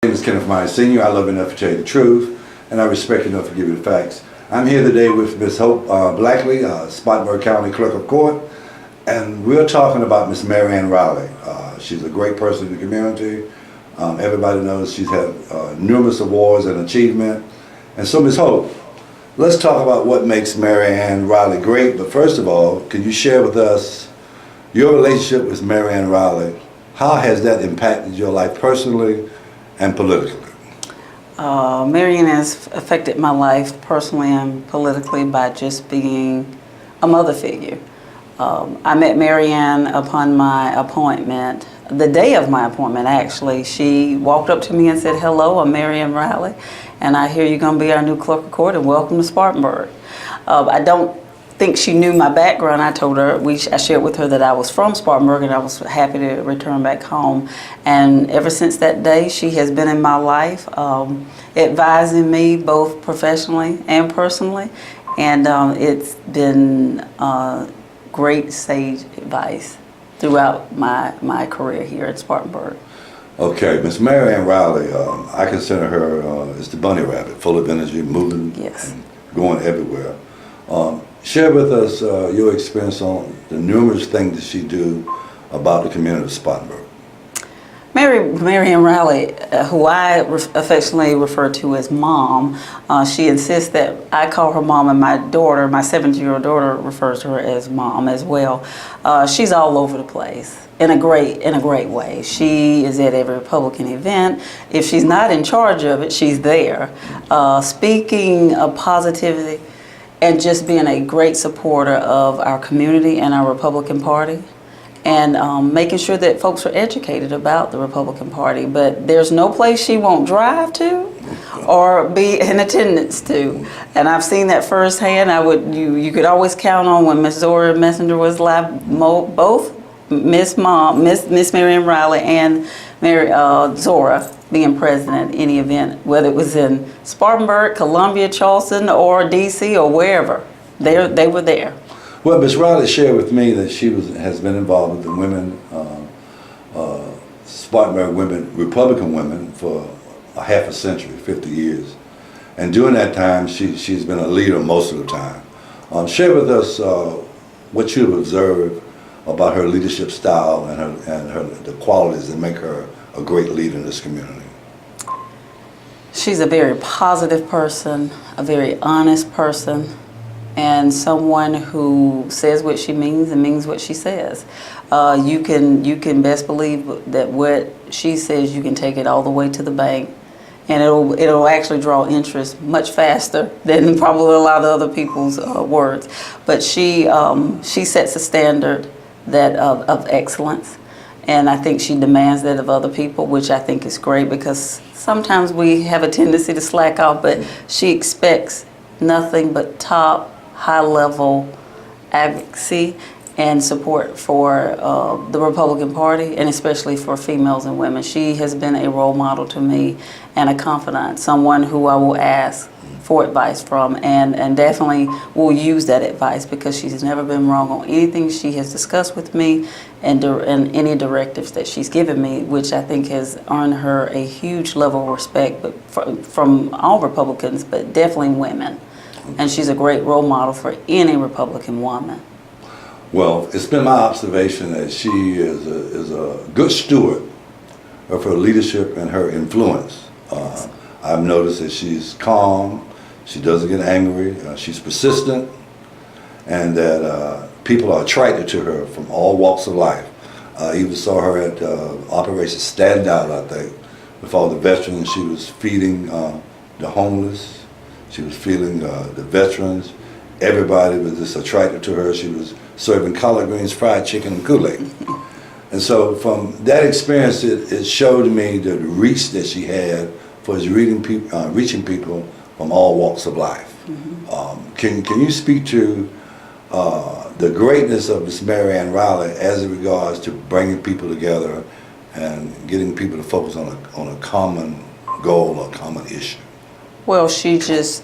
name is Kenneth Myers Sr. I love you enough to tell you the truth, and I respect you enough to give you the facts. I'm here today with Ms. Hope Blackley, Spartanburg County Clerk of Court, and we're talking about Ms. Mary Ann Riley. She's a great person in the community. Everybody knows she's had numerous awards and achievement. And so, Ms. Hope, let's talk about what makes Mary Ann Riley great. But first of all, can you share with us your relationship with Mary Ann Riley? How has that impacted your life personally and politically? Mary Ann has affected my life personally and politically by just being a mother figure. I met Mary Ann upon my appointment, the day of my appointment actually. She walked up to me and said, "Hello, I'm Mary Ann Riley, and I hear you're going to be our new clerk of court, and welcome to Spartanburg." I don't think she knew my background. I told her, I shared with her that I was from Spartanburg and I was happy to return back home. And ever since that day, she has been in my life, advising me both professionally and personally. And it's been great sage advice throughout my career here at Spartanburg. Okay, Miss Mary Ann Riley, I consider her as the bunny rabbit, full of energy, moving and going everywhere. Share with us your experience on the numerous things that she do about the community of Spartanburg. Mary Ann Riley, who I affectionately refer to as Mom, she insists that I call her Mom, and my daughter, my 17-year-old daughter, refers to her as Mom as well. She's all over the place in a great way. She is at every Republican event. If she's not in charge of it, she's there, speaking of positivity and just being a great supporter of our community and our Republican Party, and making sure that folks are educated about the Republican Party. But there's no place she won't drive to or be in attendance to. And I've seen that firsthand. You could always count on when Miss Zora Messenger was live, both Miss Mary Ann Riley and Zora being present at any event, whether it was in Spartanburg, Columbia, Charleston, or DC, or wherever. They were there. Well, Ms. Riley shared with me that she has been involved with the women, Spartanburg women, Republican women, for a half a century, 50 years. And during that time, she's been a leader most of the time. Share with us what you've observed about her leadership style and the qualities that make her a great leader in this community. She's a very positive person, a very honest person, and someone who says what she means and means what she says. You can best believe that what she says, you can take it all the way to the bank, and it'll actually draw interest much faster than probably a lot of other people's words. But she sets a standard of excellence. And I think she demands that of other people, which I think is great, because sometimes we have a tendency to slack off, but she expects nothing but top, high-level advocacy and support for the Republican Party, and especially for females and women. She has been a role model to me and a confidant, someone who I will ask for advice from, and definitely will use that advice, because she's never been wrong on anything she has discussed with me and any directives that she's given me, which I think has earned her a huge level of respect, but from all Republicans, but definitely women. And she's a great role model for any Republican woman. Well, it's been my observation that she is a good steward of her leadership and her influence. I've noticed that she's calm, she doesn't get angry, she's persistent, and that people are attracted to her from all walks of life. I even saw her at Operation Stand Out, I think, with all the veterans. She was feeding the homeless, she was feeding the veterans. Everybody was just attracted to her. She was serving collard greens, fried chicken, and Kool-Aid. And so from that experience, it showed me the reach that she had for reaching people from all walks of life. Mm-hmm. Can you speak to the greatness of Miss Mary Ann Riley as it regards to bringing people together and getting people to focus on a common goal or common issue? Well, she's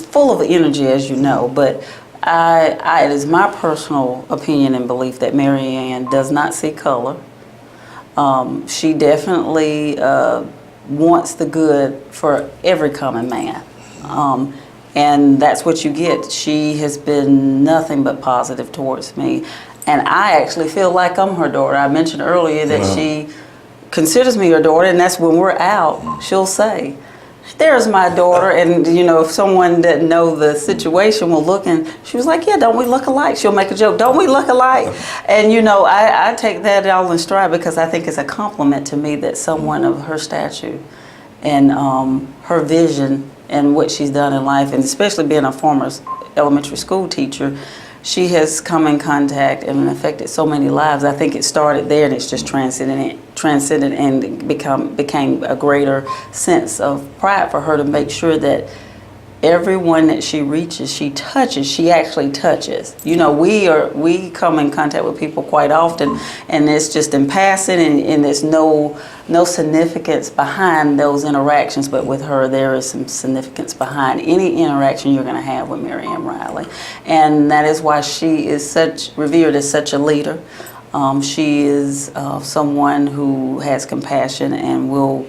full of energy, as you know, but it is my personal opinion and belief that Mary Ann does not see color. She definitely wants the good for every common man. And that's what you get. She has been nothing but positive towards me. And I actually feel like I'm her daughter. I mentioned earlier that she considers me her daughter, and that's when we're out, she'll say, "There's my daughter." And if someone didn't know the situation will look, and she was like, "Yeah, don't we look alike?" She'll make a joke, "Don't we look alike?" And I take that all in stride, because I think it's a compliment to me that someone of her stature and her vision and what she's done in life, and especially being a former elementary school teacher, she has come in contact and affected so many lives. I think it started there, and it's just transcended and became a greater sense of pride for her to make sure that everyone that she reaches, she actually touches. We come in contact with people quite often, and it's just in passing, and there's no significance behind those interactions. But with her, there is some significance behind any interaction you're going to have with Mary Ann Riley, and that is why she is revered as such a leader. She is someone who has compassion and will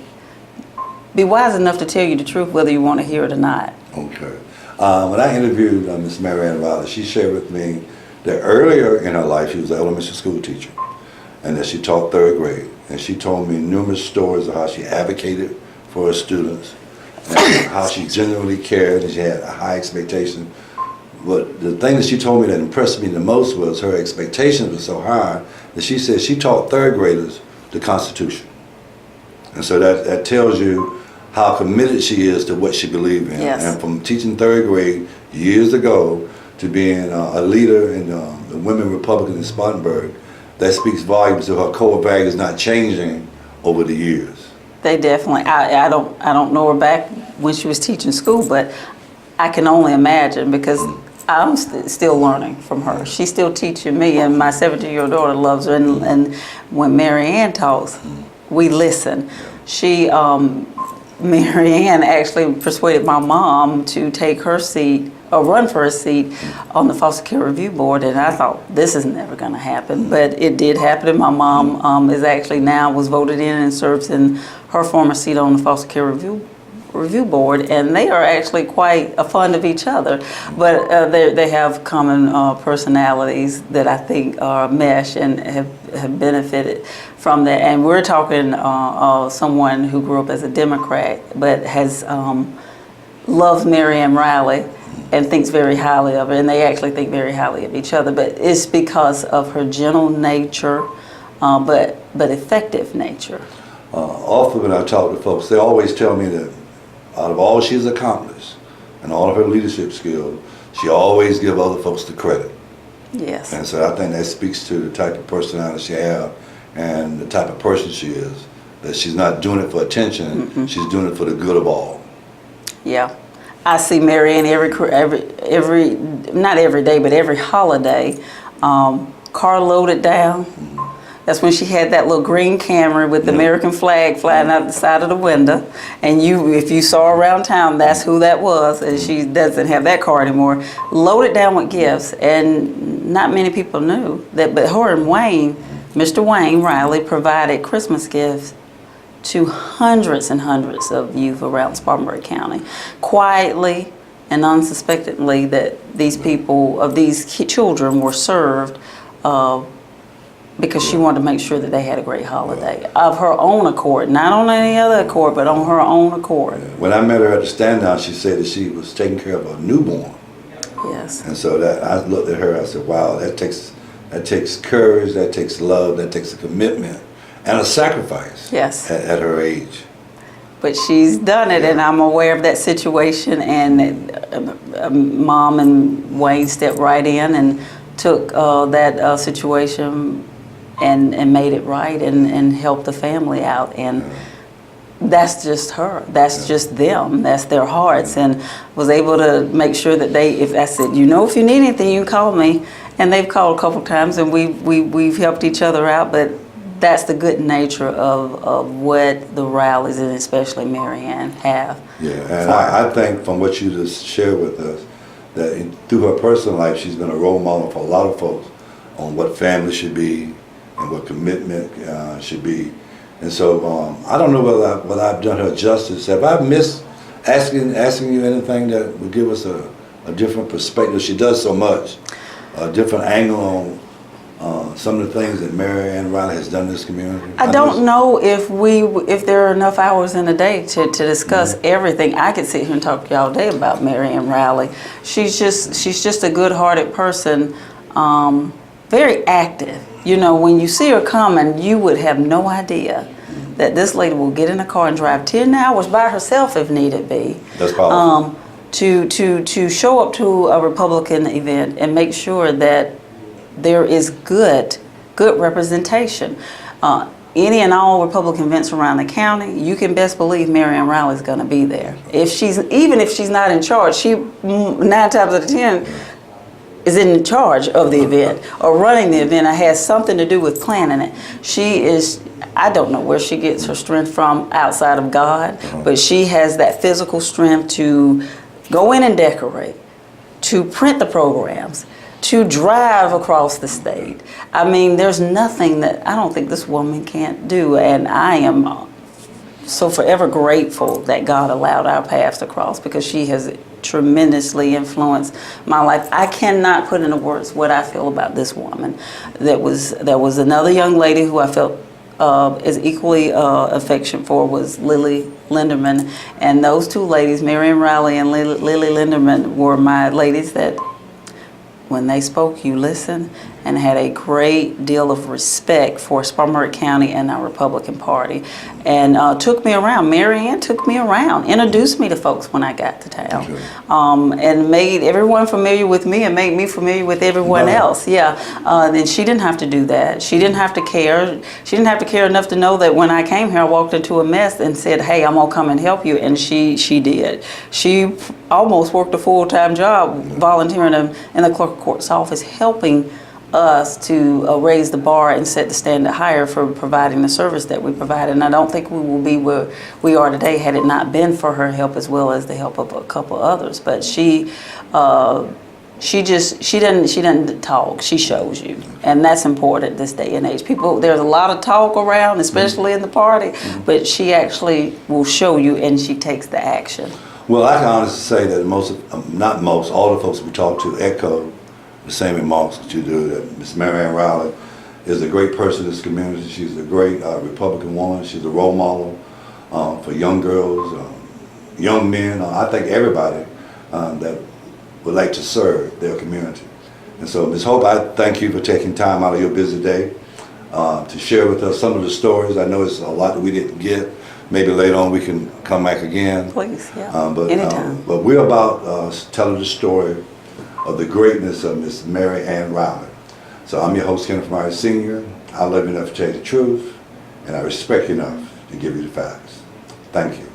be wise enough to tell you the truth, whether you want to hear it or not. Okay. When I interviewed Miss Mary Ann Riley, she shared with me that earlier in her life she was an elementary school teacher, and that she taught 3rd grade. And she told me numerous stories of how she advocated for her students, and how she genuinely cared, and she had a high expectation. But the thing that she told me that impressed me the most was her expectations were so high that she said she taught 3rd graders the Constitution. And so that tells you how committed she is to what she believed in. Yes. And from teaching 3rd grade years ago to being a leader in the Women Republicans in Spartanburg, that speaks volumes to her core values not changing over the years. They definitely. I don't know her back when she was teaching school, but I can only imagine, because I'm still learning from her. She's still teaching me, and my 17-year-old daughter loves her. And when Mary Ann talks, we listen. Mary Ann actually persuaded my mom to take her seat, or run for a seat on the Foster Care Review Board, and I thought, this is never going to happen, but it did happen. And my mom was voted in and serves in her former seat on the Foster Care Review Board, and they are actually quite fond of each other, but they have common personalities that I think mesh and have benefited from that. And we're talking someone who grew up as a Democrat, but has loves Mary Ann Riley and thinks very highly of her, and they actually think very highly of each other, but it's because of her gentle nature, but effective nature. Often when I talk to folks, they always tell me that out of all she's accomplished and all of her leadership skills, she always gives other folks the credit. Yes. And so I think that speaks to the type of personality she has and the type of person she is, that she's not doing it for attention, she's doing it for the good of all. Yeah. I see Mary Ann every not every day, but every holiday, car loaded down. That's when she had that little green Camry with the American flag flying out the side of the window. And if you saw her around town, that's who that was. And she doesn't have that car anymore. Loaded down with gifts. And not many people knew that, but her and Mr. Wayne Riley, provided Christmas gifts to hundreds and hundreds of youth around Spartanburg County. Quietly and unsuspectingly, that these children were served because she wanted to make sure that they had a great holiday of her own accord, not on any other accord, but on her own accord. When I met her at the stand down, she said that she was taking care of a newborn. Yes. And so that I looked at her, I said, wow, that takes courage, that takes love, that takes a commitment and a sacrifice. Yes. At her age. But she's done it, and I'm aware of that situation, and Mom and Wayne stepped right in and took that situation and made it right and helped the family out. And that's just her. That's just them. That's their hearts. And was able to make sure that if I said, if you need anything, you can call me. And they've called a couple times, and we've helped each other out. But that's the good nature of what the Rileys, and especially Mary Ann, have. Yeah, and I think from what you just shared with us, that through her personal life, she's been a role model for a lot of folks on what family should be and what commitment should be. And so I don't know whether I've done her justice. Have I missed asking you anything that would give us a different perspective? She does so much, a different angle on some of the things that Mary Ann Riley has done in this community. I don't know if there are enough hours in a day to discuss everything. I could sit here and talk to you all day about Mary Ann Riley. She's just a good-hearted person, very active. You know, when you see her coming, you would have no idea that this lady will get in a car and drive 10 hours by herself if needed be. That's powerful. To show up to a Republican event and make sure that there is good representation. Any and all Republican events around the county, you can best believe Mary Ann Riley is going to be there. Even if she's not in charge, she 9 times out of 10 is in charge of the event or running the event or has something to do with planning it. She is, I don't know where she gets her strength from outside of God, but she has that physical strength to go in and decorate, to print the programs, to drive across the state. I mean, there's nothing that I don't think this woman can't do, and I am so forever grateful that God allowed our paths to cross because she has tremendously influenced my life. I cannot put into words what I feel about this woman. There was another young lady who I felt as equally affection for was Lily Linderman, and those two ladies, Mary Ann Riley and Lily Linderman, were my ladies that when they spoke, you listened and had a great deal of respect for Spartanburg County and our Republican Party, and took me around. Mary Ann took me around, introduced me to folks when I got to town, and made everyone familiar with me and made me familiar with everyone else. Yeah, and she didn't have to do that. She didn't have to care. She didn't have to care enough to know that when I came here, I walked into a mess and said, "Hey, I'm gonna come and help you," and she did. She almost worked a full-time job volunteering in the clerk of court's office, helping us to raise the bar and set the standard higher for providing the service that we provide. And I don't think we will be where we are today had it not been for her help as well as the help of a couple others. But she doesn't talk, she shows you, and that's important this day and age. There's a lot of talk around, especially in the party, but she actually will show you, and she takes the action. Well, I can honestly say that all the folks we talk to echo the same remarks that you do, that Ms. Mary Ann Riley is a great person in this community. She's a great Republican woman. She's a role model for young girls, young men. I think everybody that would like to serve their community. And so, Ms. Hope, I thank you for taking time out of your busy day to share with us some of the stories. I know it's a lot that we didn't get. Maybe later on we can come back again. Please, yeah, anytime. But we're about telling the story of the greatness of Miss Mary Ann Riley. So I'm your host, Kenneth Myers Sr. I love you enough to tell you the truth, and I respect you enough to give you the facts. Thank you.